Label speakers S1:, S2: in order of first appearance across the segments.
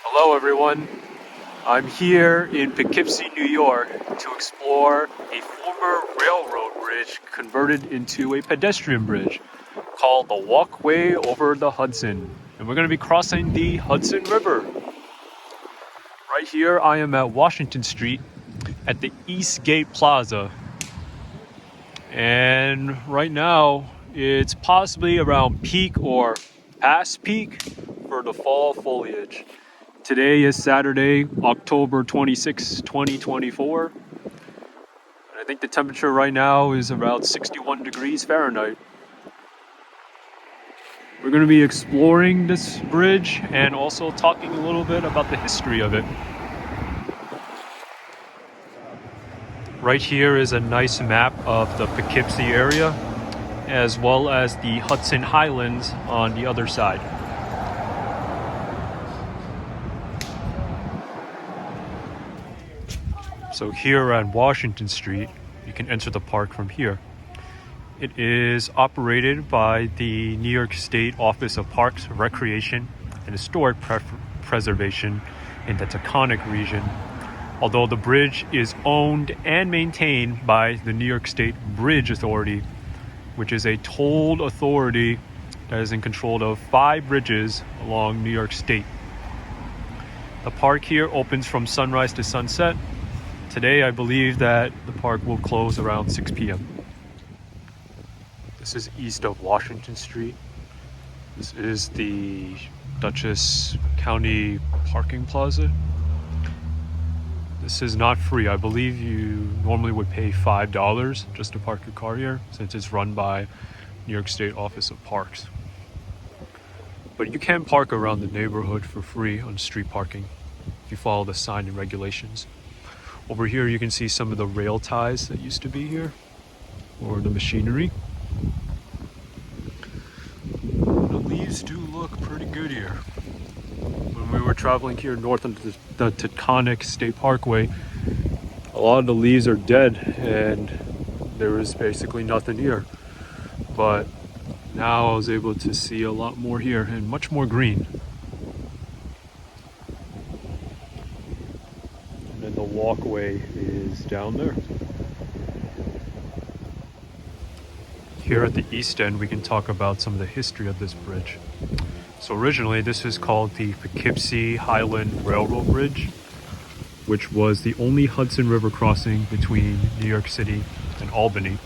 S1: Hello everyone, I'm here in Poughkeepsie, New York to explore a former railroad bridge converted into a pedestrian bridge called the Walkway Over the Hudson. And we're going to be crossing the Hudson River. Right here I am at Washington Street at the East Gate Plaza. And right now it's possibly around peak or past peak for the fall foliage. Today is Saturday, October 26, 2024. And I think the temperature right now is around 61 degrees Fahrenheit. We're going to be exploring this bridge and also talking a little bit about the history of it. Right here is a nice map of the Poughkeepsie area, as well as the Hudson Highlands on the other side. So here on Washington Street, you can enter the park from here. It is operated by the New York State Office of Parks, Recreation, and Historic Preservation in the Taconic region, although the bridge is owned and maintained by the New York State Bridge Authority, which is a toll authority that is in control of 5 bridges along New York State. The park here opens from sunrise to sunset. Today, I believe that the park will close around 6 p.m. This is east of Washington Street. This is the Dutchess County Parking Plaza. This is not free. I believe you normally would pay $5 just to park your car here, since it's run by New York State Office of Parks. But you can park around the neighborhood for free on street parking if you follow the sign and regulations. Over here you can see some of the rail ties that used to be here, or the machinery. The leaves do look pretty good here. When we were traveling here north of the Taconic State Parkway, a lot of the leaves are dead and there was basically nothing here. But now I was able to see a lot more here and much more green. And the walkway is down there. Here at the east end, we can talk about some of the history of this bridge. So originally, this is called the Poughkeepsie-Highland Railroad Bridge, which was the only Hudson River crossing between New York City and Albany.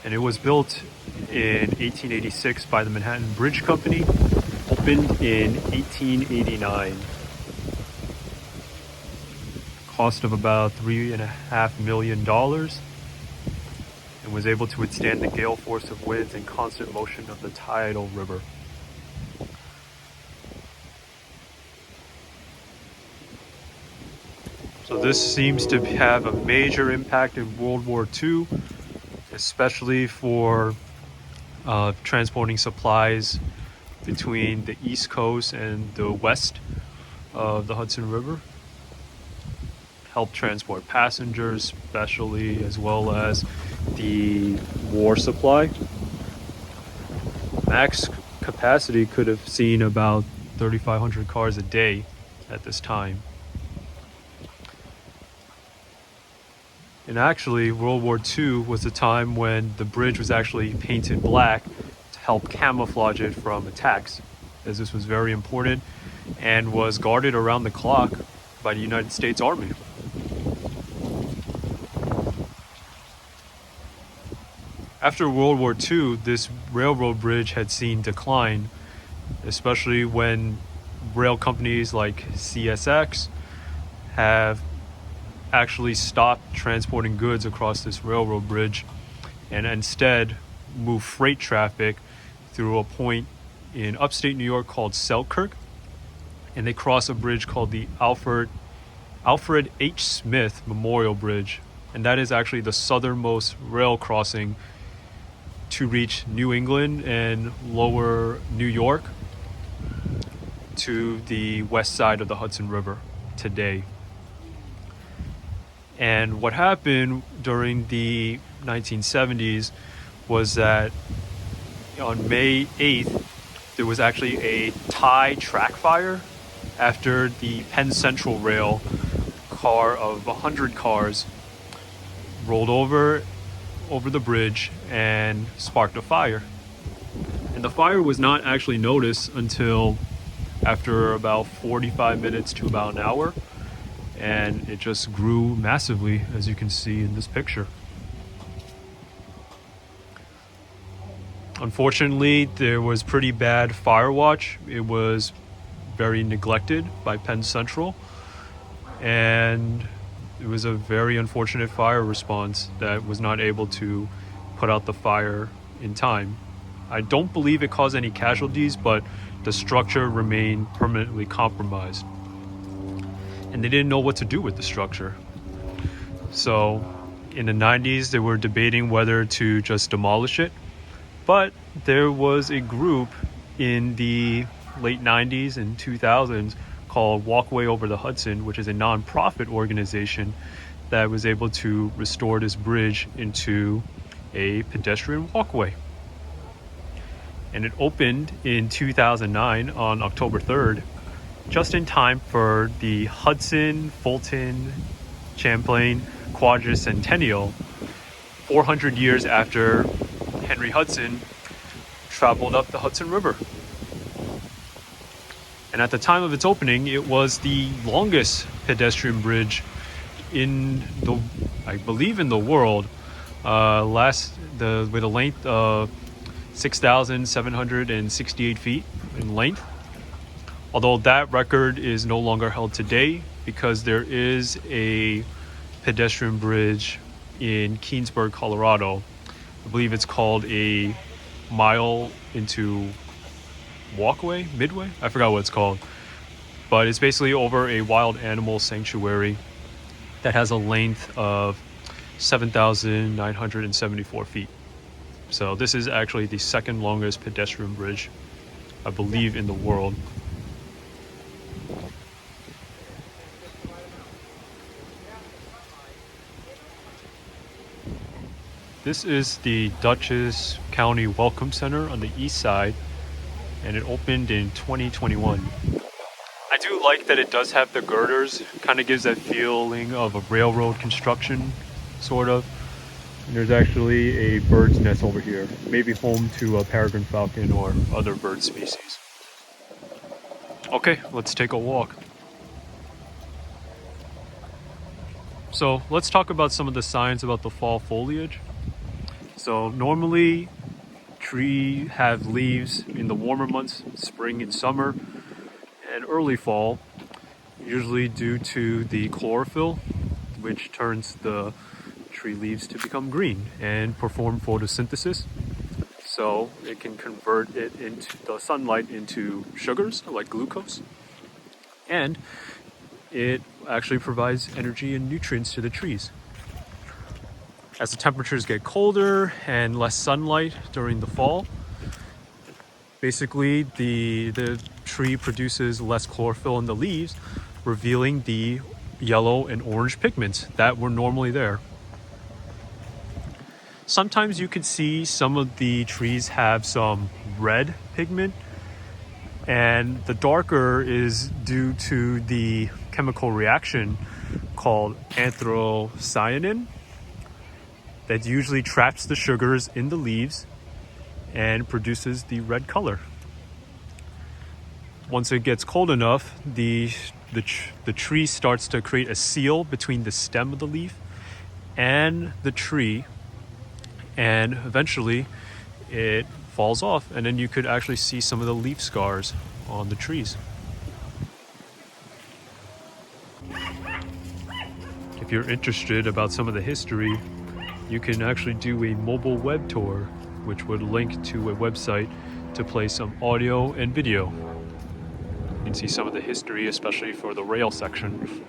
S1: And it was built in 1886 by the Manhattan Bridge Company, opened in 1889. Cost of about $3.5 million, and was able to withstand the gale force of winds and constant motion of the tidal river. So this seems to have a major impact in World War II, especially for transporting supplies between the East Coast and the west of the Hudson River. Help transport passengers, especially, as well as the war supply. Max capacity could have seen about 3,500 cars a day at this time. And actually, World War II was a time when the bridge was actually painted black to help camouflage it from attacks, as this was very important and was guarded around the clock by the United States Army. After World War II, this railroad bridge had seen decline, especially when rail companies like CSX have actually stopped transporting goods across this railroad bridge and instead move freight traffic through a point in upstate New York called Selkirk, and they cross a bridge called the Alfred H. Smith Memorial Bridge, and that is actually the southernmost rail crossing to reach New England and lower New York to the west side of the Hudson River today. And what happened during the 1970s was that on May 8th, there was actually a tie track fire after the Penn Central Rail car of 100 cars rolled over the bridge and sparked a fire. And the fire was not actually noticed until after about 45 minutes to about an hour, and it just grew massively, as you can see in this picture. Unfortunately, there was pretty bad fire watch. It was very neglected by Penn Central, and it was a very unfortunate fire response that was not able to put out the fire in time. I don't believe it caused any casualties, but the structure remained permanently compromised. And they didn't know what to do with the structure. So in the 90s, they were debating whether to just demolish it. But there was a group in the late 90s and 2000s called Walkway Over the Hudson, which is a non-profit organization that was able to restore this bridge into a pedestrian walkway. And it opened in 2009 on October 3rd, just in time for the Hudson, Fulton, Champlain Quadricentennial, 400 years after Henry Hudson traveled up the Hudson River. And at the time of its opening, it was the longest pedestrian bridge in the, I believe, in the world. With a length of 6,768 feet in length. Although that record is no longer held today because there is a pedestrian bridge in Keenesburg, Colorado. I believe it's called a mile into walkway, midway? I forgot what it's called. But it's basically over a wild animal sanctuary that has a length of 7,974 feet. So this is actually the second longest pedestrian bridge, I believe, in the world. This is the Dutchess County Welcome Center on the east side, and it opened in 2021. I do like that it does have the girders. Kind of gives that feeling of a railroad construction, sort of. And there's actually a bird's nest over here, maybe home to a peregrine falcon or other bird species. Okay, let's take a walk. So let's talk about some of the signs about the fall foliage. So normally trees have leaves in the warmer months, spring and summer, and early fall, usually due to the chlorophyll, which turns the tree leaves to become green and perform photosynthesis. So it can convert it into the sunlight into sugars like glucose, and it actually provides energy and nutrients to the trees. As the temperatures get colder and less sunlight during the fall, basically the tree produces less chlorophyll in the leaves, revealing the yellow and orange pigments that were normally there. Sometimes you could see some of the trees have some red pigment, and the darker is due to the chemical reaction called anthocyanin that usually traps the sugars in the leaves and produces the red color. Once it gets cold enough, the tree starts to create a seal between the stem of the leaf and the tree, and eventually it falls off, and then you could actually see some of the leaf scars on the trees. If you're interested about some of the history, you can actually do a mobile web tour, which would link to a website to play some audio and video. You can see some of the history, especially for the rail section.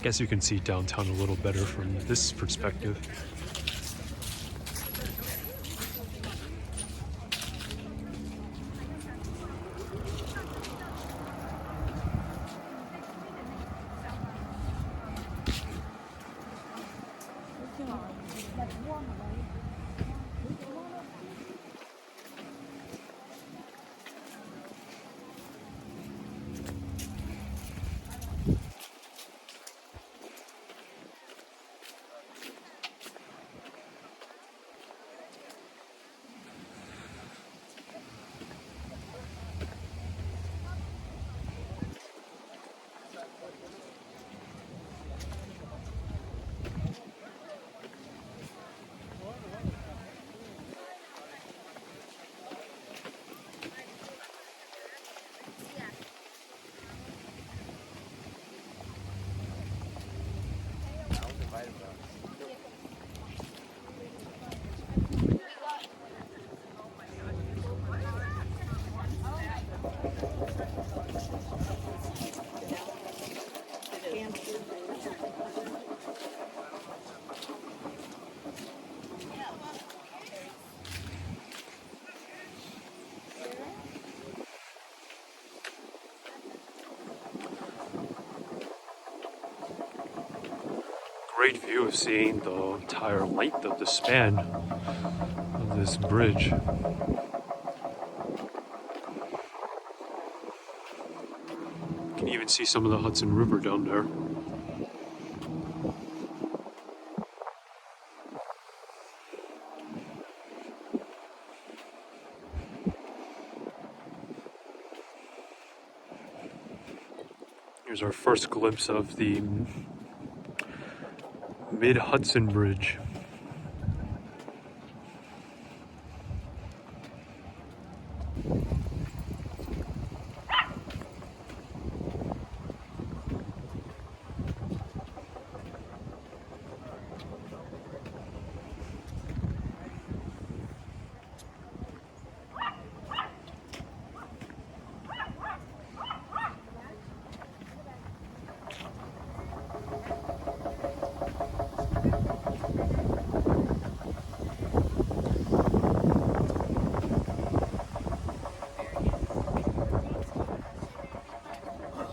S1: Guess you can see downtown a little better from this perspective. Great view of seeing the entire length of the span of this bridge. You can even see some of the Hudson River down there. Here's our first glimpse of the Mid-Hudson Bridge.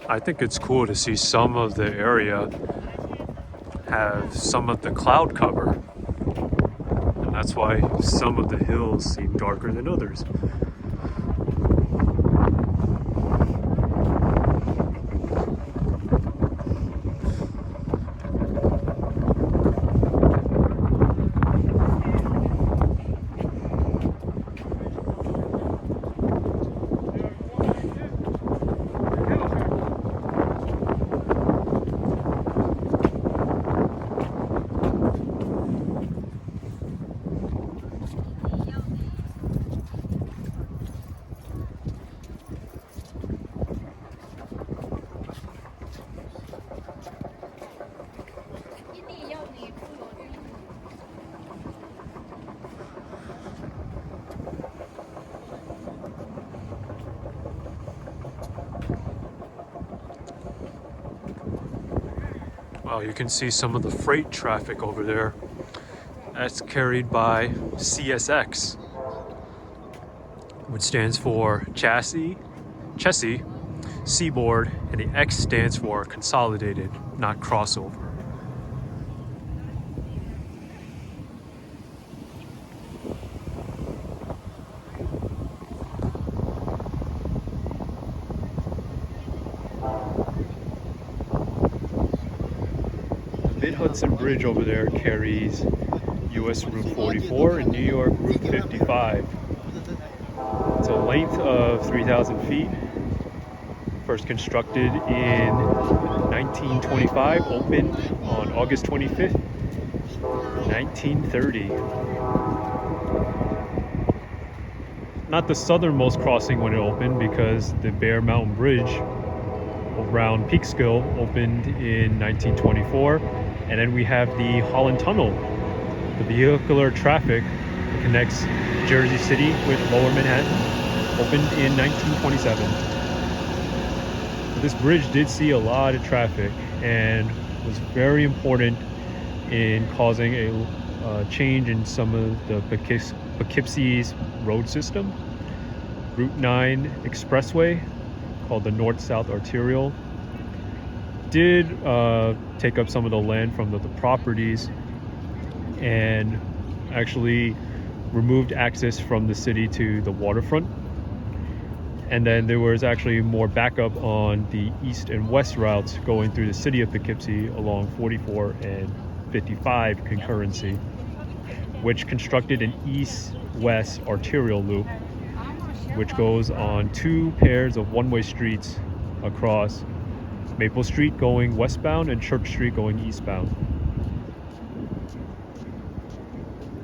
S1: I think it's cool to see some of the area have some of the cloud cover, and that's why some of the hills seem darker than others. Wow, you can see some of the freight traffic over there. That's carried by CSX, which stands for chassis, seaboard, and the X stands for consolidated, not crossover. Mid-Hudson Bridge over there carries US Route 44 and New York Route 55. It's a length of 3,000 feet. First constructed in 1925, opened on August 25th, 1930. Not the southernmost crossing when it opened, because the Bear Mountain Bridge around Peekskill opened in 1924. And then we have the Holland Tunnel, the vehicular traffic that connects Jersey City with Lower Manhattan, opened in 1927. This bridge did see a lot of traffic, and was very important in causing a change in some of the Poughkeepsie's road system. Route 9 expressway, called the North-South Arterial, did take up some of the land from the properties and actually removed access from the city to the waterfront. And then there was actually more backup on the east and west routes going through the city of Poughkeepsie along 44 and 55 concurrency, which constructed an east-west arterial loop, which goes on 2 pairs of one-way streets across Maple Street going westbound and Church Street going eastbound.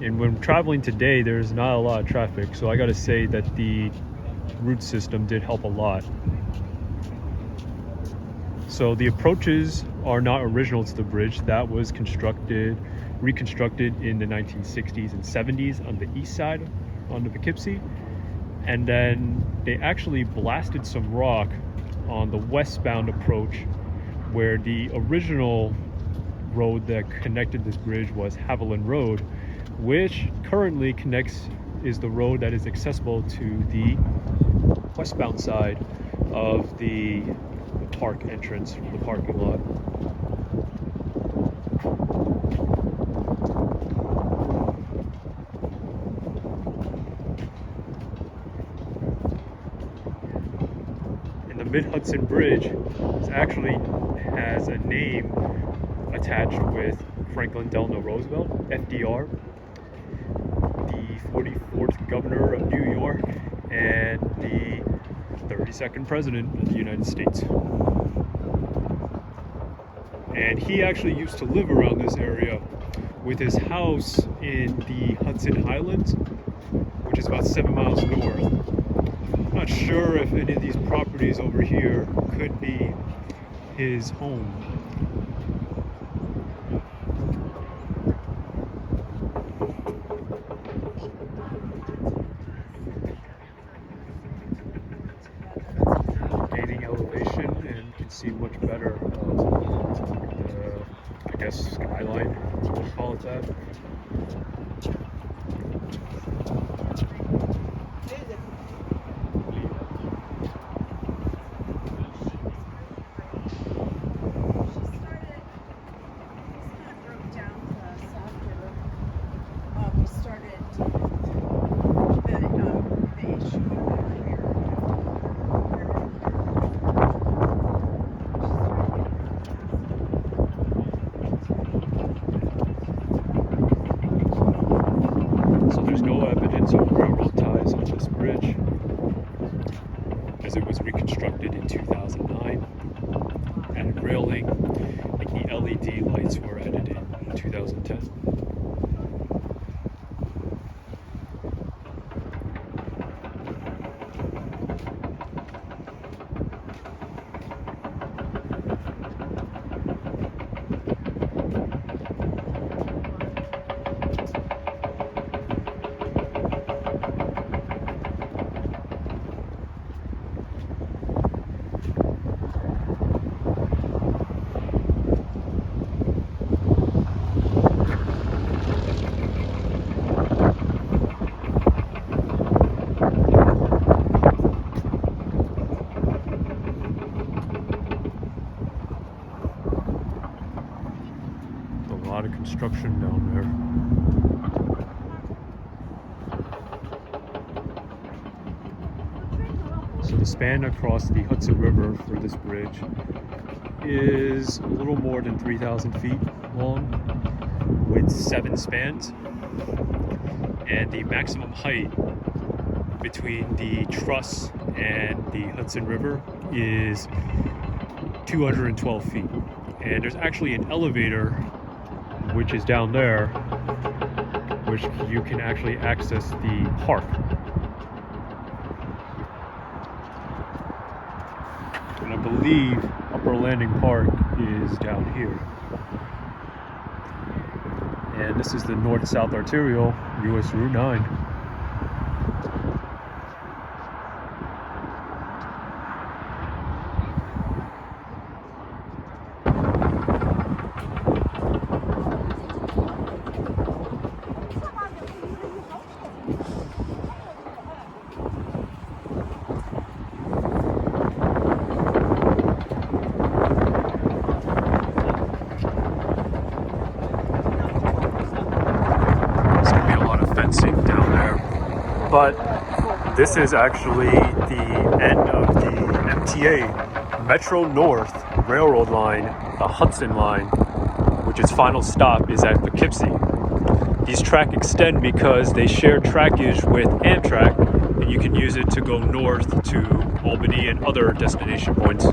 S1: And when traveling today, there's not a lot of traffic, so I gotta say that the route system did help a lot. So the approaches are not original to the bridge. That was reconstructed in the 1960s and 70s on the east side on the Poughkeepsie. And then they actually blasted some rock on the westbound approach, where the original road that connected this bridge was Haviland Road, which currently is the road that is accessible to the westbound side of the park entrance, the parking lot. And the Mid-Hudson Bridge has a name attached with Franklin Delano Roosevelt, FDR, the 44th governor of New York, and the 32nd president of the United States. And he actually used to live around this area with his house in the Hudson Highlands, which is about 7 miles north. I'm not sure if any of these properties over here could be his home. Gaining elevation, and you can see much better the skyline, we'll call it that. It was reconstructed in 2009, added railing, like the LED lights were added in 2010. A lot of construction down there. So the span across the Hudson River for this bridge is a little more than 3,000 feet long, with 7 spans, and the maximum height between the truss and the Hudson River is 212 feet. And there's actually an elevator which is down there, which you can actually access the park. And I believe Upper Landing Park is down here. And this is the North-South Arterial, US Route 9. But this is actually the end of the MTA, Metro North Railroad line, the Hudson line, which its final stop is at Poughkeepsie. These tracks extend because they share trackage with Amtrak, and you can use it to go north to Albany and other destination points.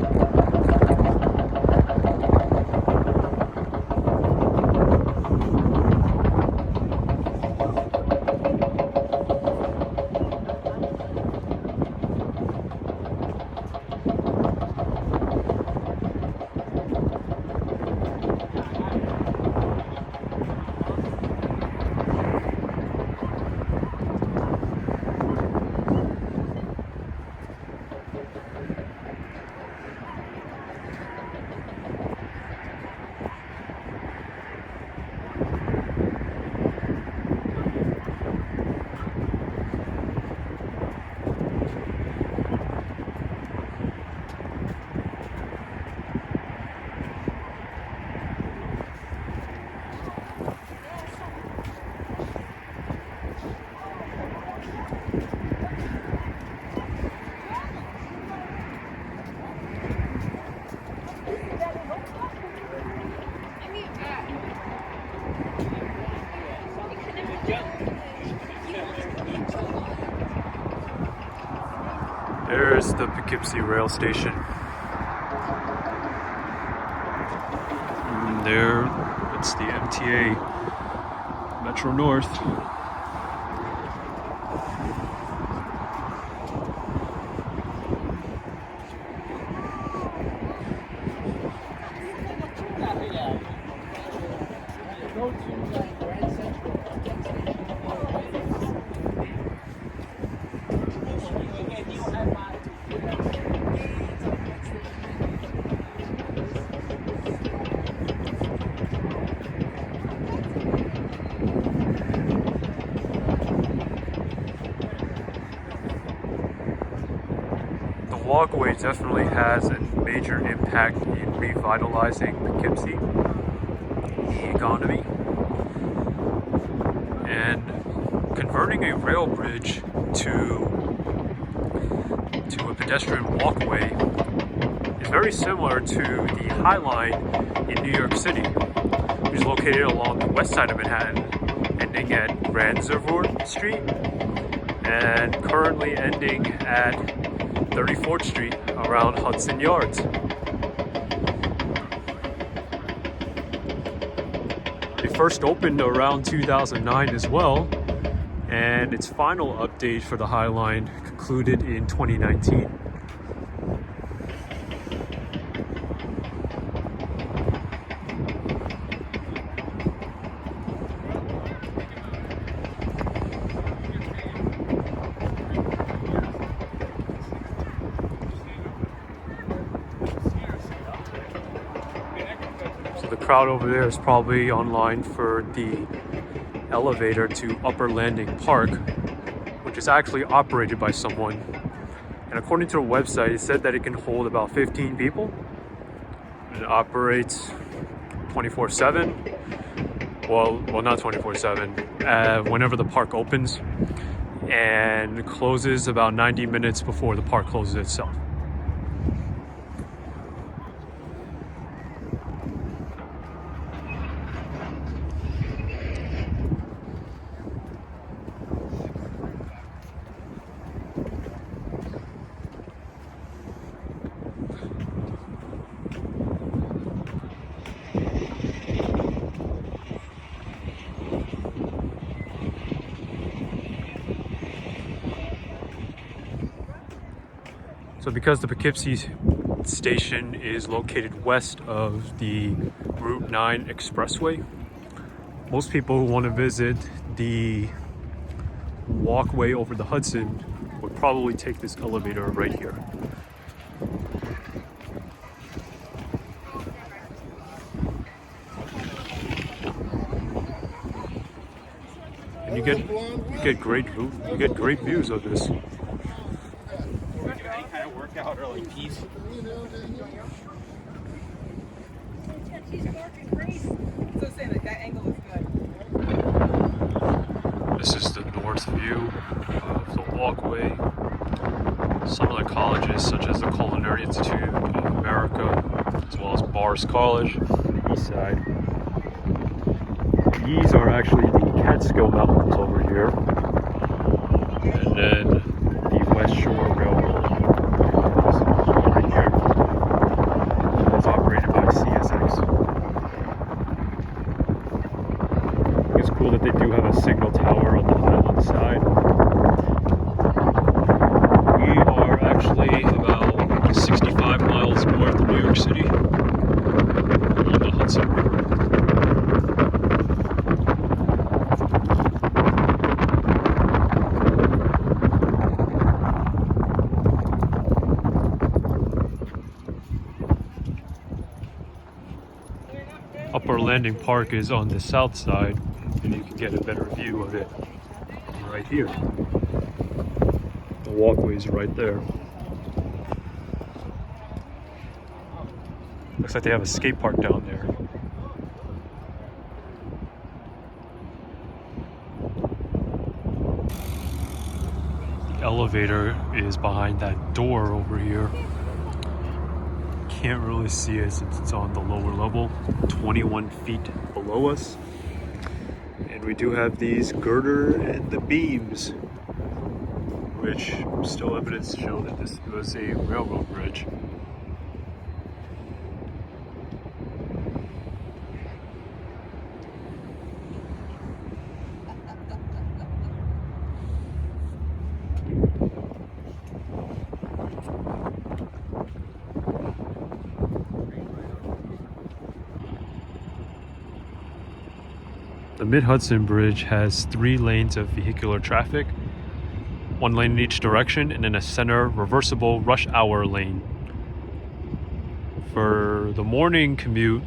S1: There's the Poughkeepsie rail station. And there, it's the MTA, Metro North. Walkway definitely has a major impact in revitalizing Poughkeepsie, the economy, and converting a rail bridge to a pedestrian walkway is very similar to the High Line in New York City, which is located along the west side of Manhattan, ending at Reservoir Street and currently ending at 34th Street around Hudson Yards. It first opened around 2009 as well, and its final update for the High Line concluded in 2019. The crowd over there is probably online for the elevator to Upper Landing Park, which is actually operated by someone. And according to the website, it said that it can hold about 15 people. It operates 24/7. Well, not 24/7. Whenever the park opens, and closes about 90 minutes before the park closes itself. So because the Poughkeepsie station is located west of the Route 9 expressway, most people who want to visit the Walkway over the Hudson would probably take this elevator right here. And you get great views of this.
S2: Out or like peace.
S1: This is the north view of the walkway. Some of the colleges, such as the Culinary Institute of America, as well as Bars College, east side. These are actually the Catskill Mountains over here. And then the West Shore Railroad is over here. It's operated by CSX. It's cool that they do have a signal tower on the Highland side. We are actually about 65 miles north of New York City on the Hudson River. Upper Landing Park is on the south side, and you can get a better view of it right here. The walkway is right there. Looks like they have a skate park down there. The elevator is behind that door over here. Can't really see it since it's on the lower level, 21 feet below us. And we do have these girder and the beams, which still evidence to show that this was a railroad bridge. The Mid-Hudson Bridge has 3 lanes of vehicular traffic, 1 lane in each direction, and then a center reversible rush hour lane. For the morning commute,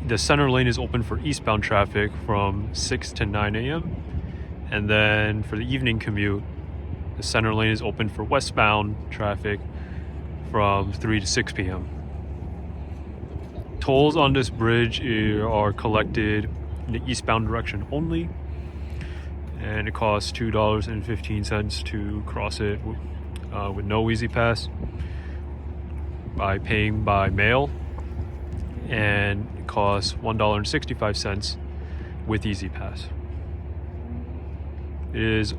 S1: the center lane is open for eastbound traffic from 6 to 9 a.m. And then for the evening commute, the center lane is open for westbound traffic from 3 to 6 p.m. Tolls on this bridge are collected in the eastbound direction only, and it costs $2.15 to cross it with no Easy Pass by paying by mail, and it costs $1.65 with Easy Pass. It is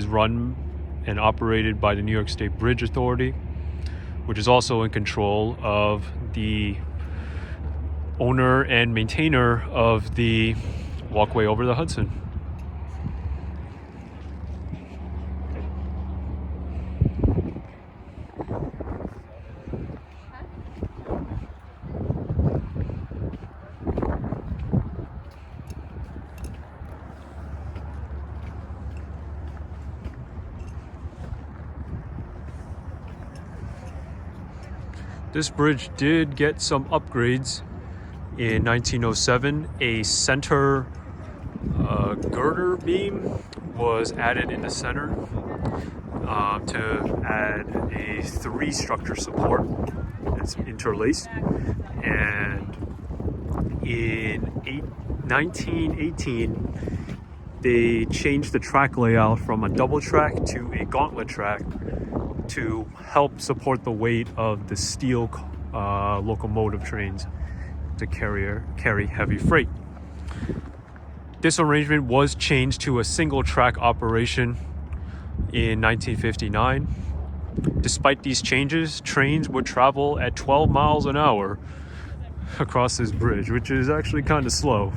S1: run and operated by the New York State Bridge Authority, which is also in control of the owner and maintainer of the Walkway Over the Hudson. This bridge did get some upgrades. In 1907, a center girder beam was added in the center to add a 3-structure support that's interlaced. And in 1918, they changed the track layout from a double track to a gauntlet track to help support the weight of the steel locomotive trains to carry heavy freight. This arrangement was changed to a single track operation in 1959. Despite these changes, trains would travel at 12 miles an hour across this bridge, which is actually kind of slow.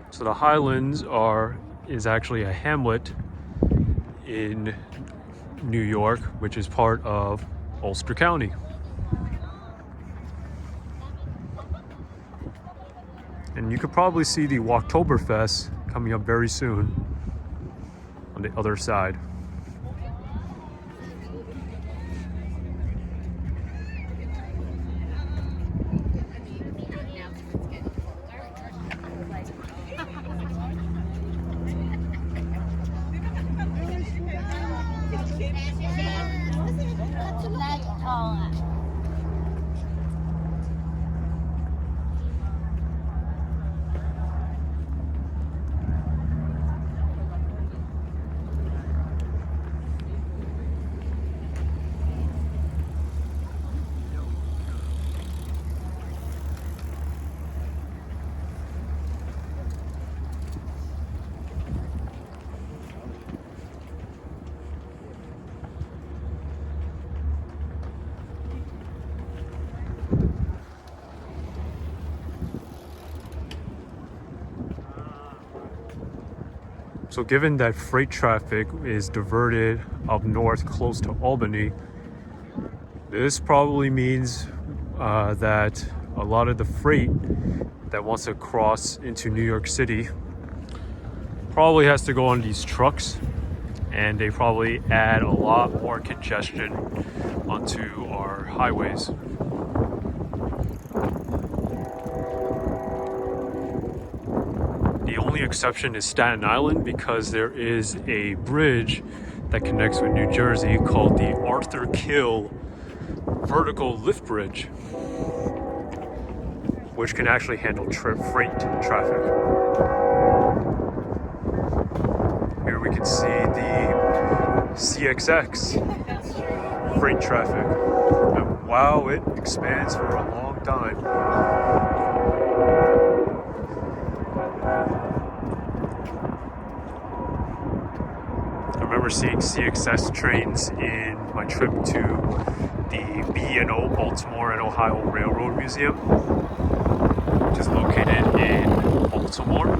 S1: So the Highlands is actually a hamlet in New York, which is part of Ulster County. And you could probably see the Walktoberfest coming up very soon on the other side. So given that freight traffic is diverted up north close to Albany, this probably means that a lot of the freight that wants to cross into New York City probably has to go on these trucks, and they probably add a lot more congestion onto our highways. The only exception is Staten Island, because there is a bridge that connects with New Jersey called the Arthur Kill Vertical Lift Bridge, which can actually handle freight traffic. Here we can see the CXX freight traffic. And wow, it expands for a long time. I remember seeing CXS trains in my trip to the B&O Baltimore and Ohio Railroad Museum, which is located in Baltimore.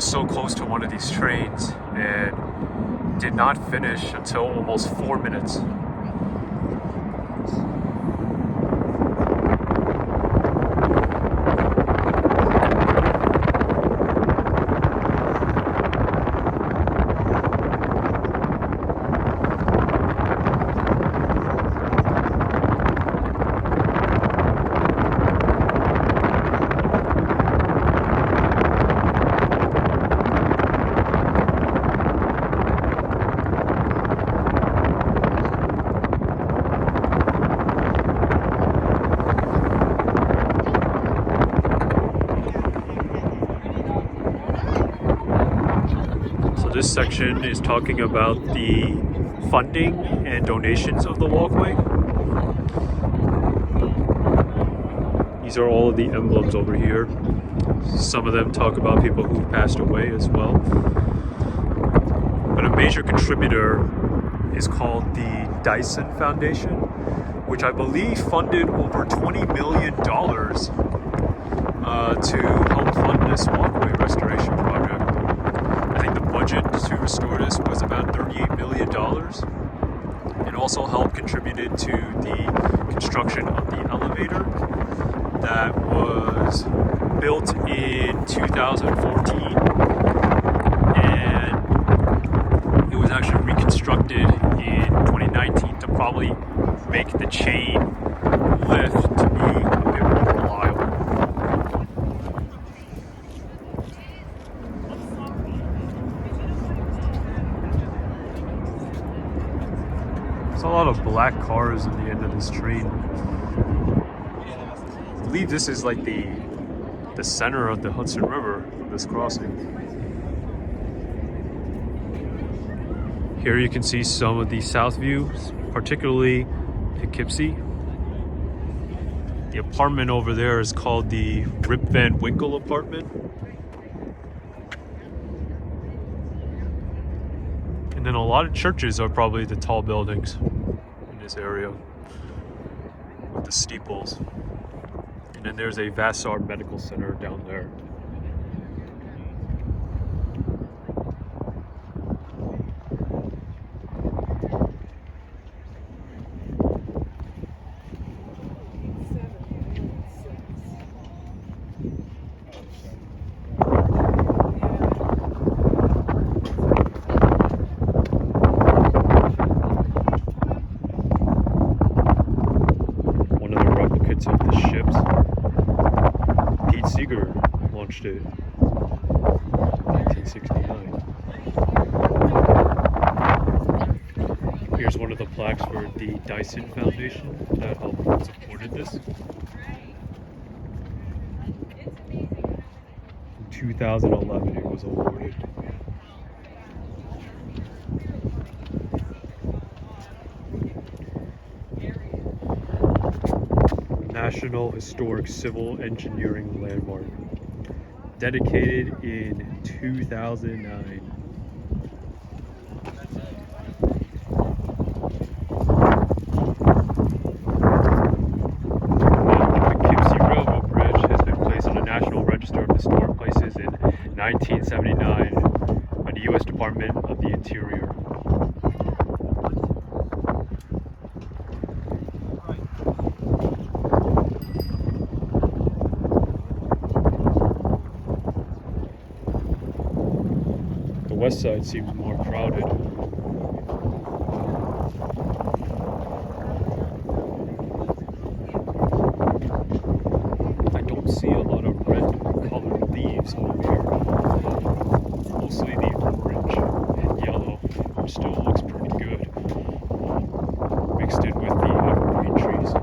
S1: So close to one of these trains and did not finish until almost 4 minutes. This section is talking about the funding and donations of the walkway. These are all of the emblems over here. Some of them talk about people who passed away as well. But a major contributor is called the Dyson Foundation, which I believe funded over $20 million to help fund this walkway restoration project. I think the budget to restore this was about $38 million. It also helped contributed to the construction of the elevator that was built in 2014, and it was actually reconstructed in 2019 to probably make the chain lift to be a bit more reliable. There's a lot of black cars in the end of this train. I believe this is like the center of the Hudson River, this crossing. Here you can see some of the south views, particularly Poughkeepsie. The apartment over there is called the Rip Van Winkle apartment. And then a lot of churches are probably the tall buildings in this area with the steeples. And then there's a Vassar Medical Center down there. Of the ships. Pete Seeger launched it in 1969. Here's one of the plaques for the Dyson Foundation that helped supported this. In 2011 it was awarded. National Historic Civil Engineering Landmark, dedicated in 2009. The Poughkeepsie Railroad Bridge has been placed on the National Register of Historic Places in 1979 by the U.S. Department of the Interior. The west side seems more crowded. I don't see a lot of red colored leaves over here. Mostly the orange and yellow, which still looks pretty good, mixed in with the evergreen trees.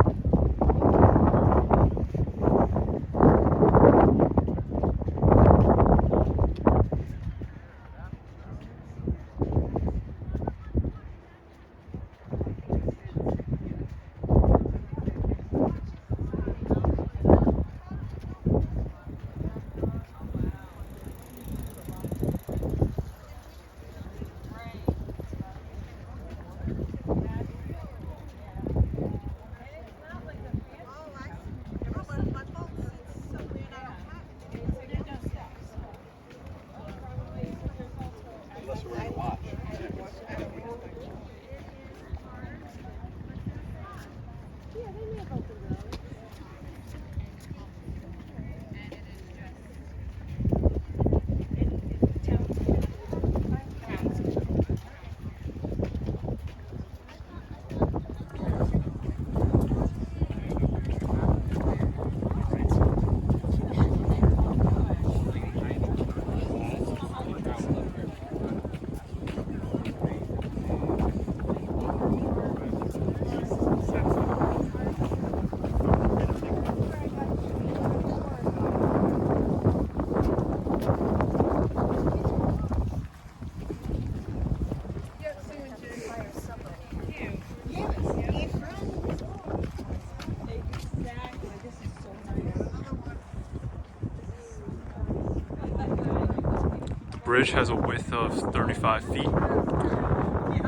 S1: Bridge has a width of 35 feet,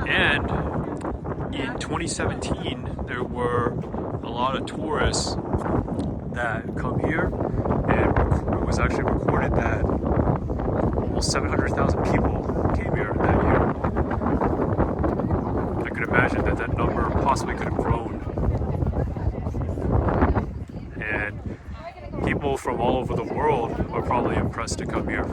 S1: and in 2017 there were a lot of tourists that come here, and it was actually recorded that almost 700,000 people came here that year. I could imagine that that number possibly could have grown, and people from all over the world are probably impressed to come here.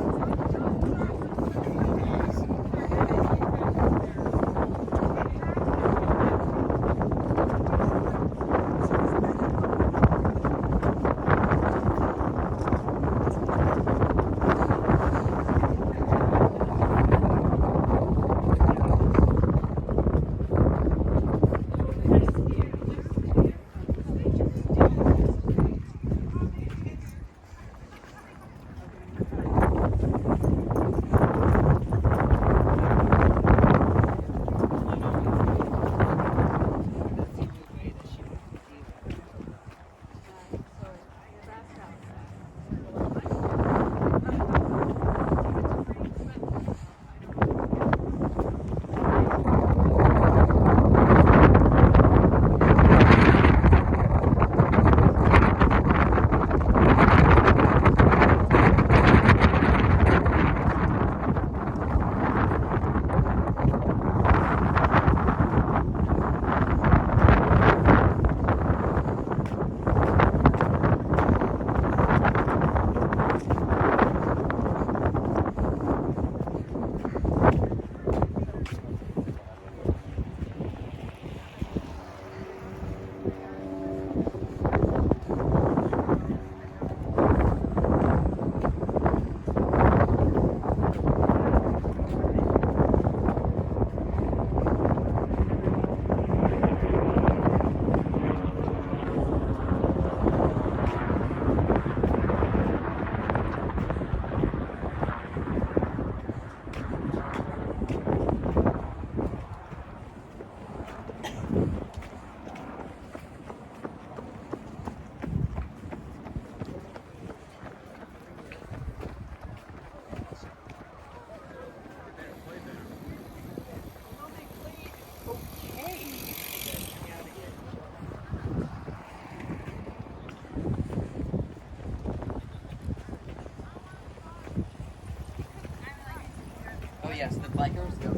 S3: yes, the bikers go.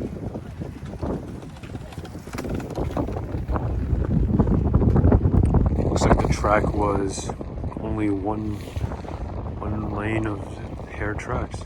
S1: Looks like the track was only one lane of hair tracks.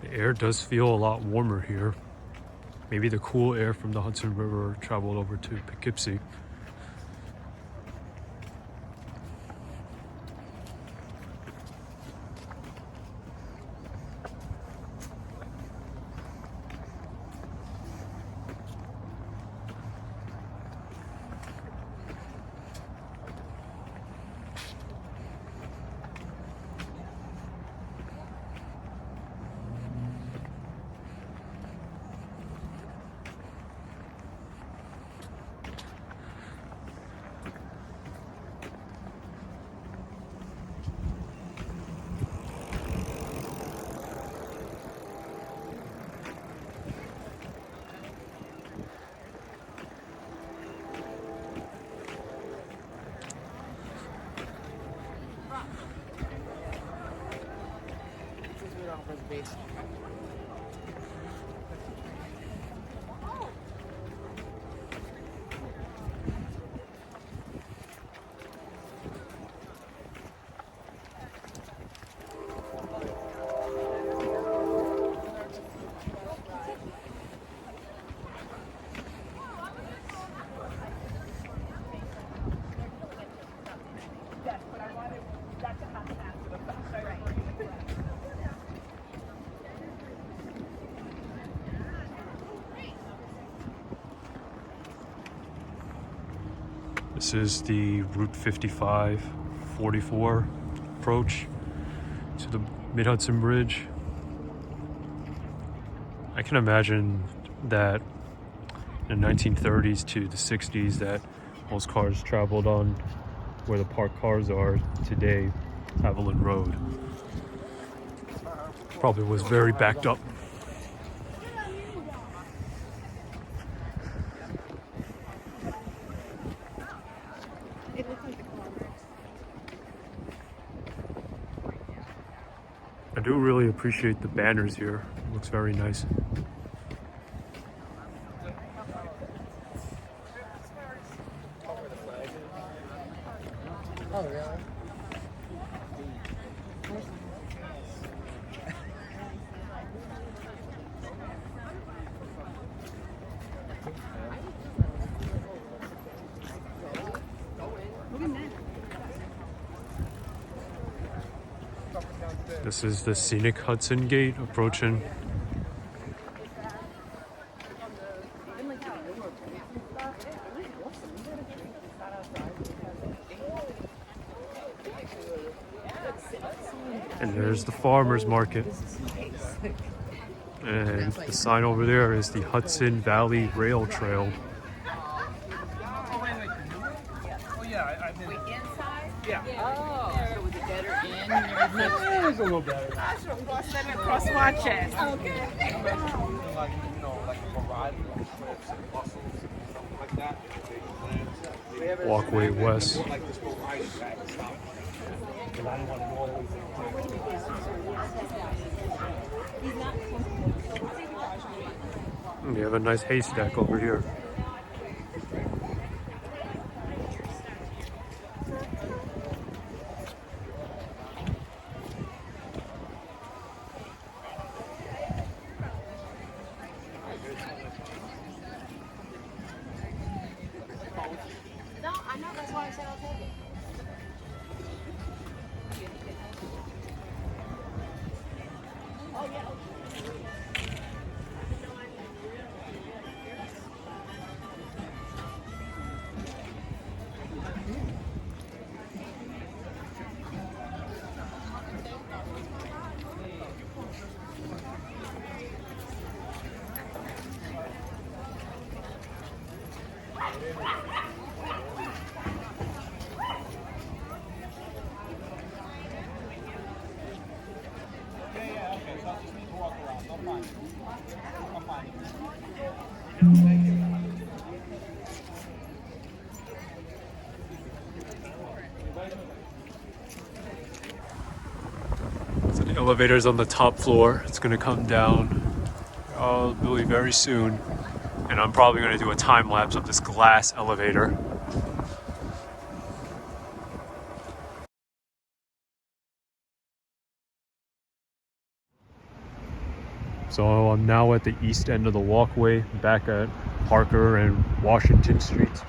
S1: The air does feel a lot warmer here. Maybe the cool air from the Hudson River traveled over to Poughkeepsie. This is the Route 55, 44 approach to the Mid-Hudson Bridge. I can imagine that in the 1930s to the 60s that Most cars traveled on where the parked cars are today, Haviland Road. Probably was very backed up. I do really appreciate the banners here. It looks very nice.
S3: Oh, really?
S1: This is the scenic Hudson Gate approaching. And there's the farmers market. And the sign over there is the Hudson Valley Rail Trail.
S3: Oh, so was it better in?
S2: It was a little better.
S3: Cross watches. Okay.
S2: Like, you know, like a variety of trips and bustles and stuff like that.
S1: Walkway West.
S2: Like this whole riding back and stop. Because I didn't want to go all the way
S1: We have a nice haystack over here.
S4: No, I know, that's why I said I'll take it. Oh, yeah.
S1: So the elevator's on the top floor. It's gonna come down really very soon. And I'm probably gonna do a time lapse of this glass elevator. So I'm now at the east end of the walkway, back at Parker and Washington Streets.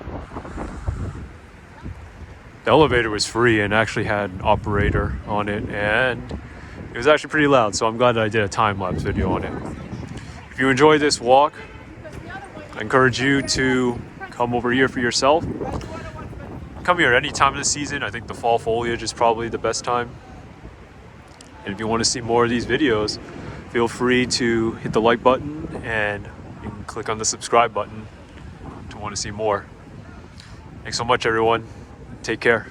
S1: The elevator was free and actually had an operator on it, and it was actually pretty loud, so I'm glad that I did a time-lapse video on it. If you enjoyed this walk, I encourage you to come over here for yourself. Come here any time of the season. I think the fall foliage is probably the best time. And if you want to see more of these videos, feel free to hit the like button and you can click on the subscribe button to want to see more. Thanks so much, everyone. Take care.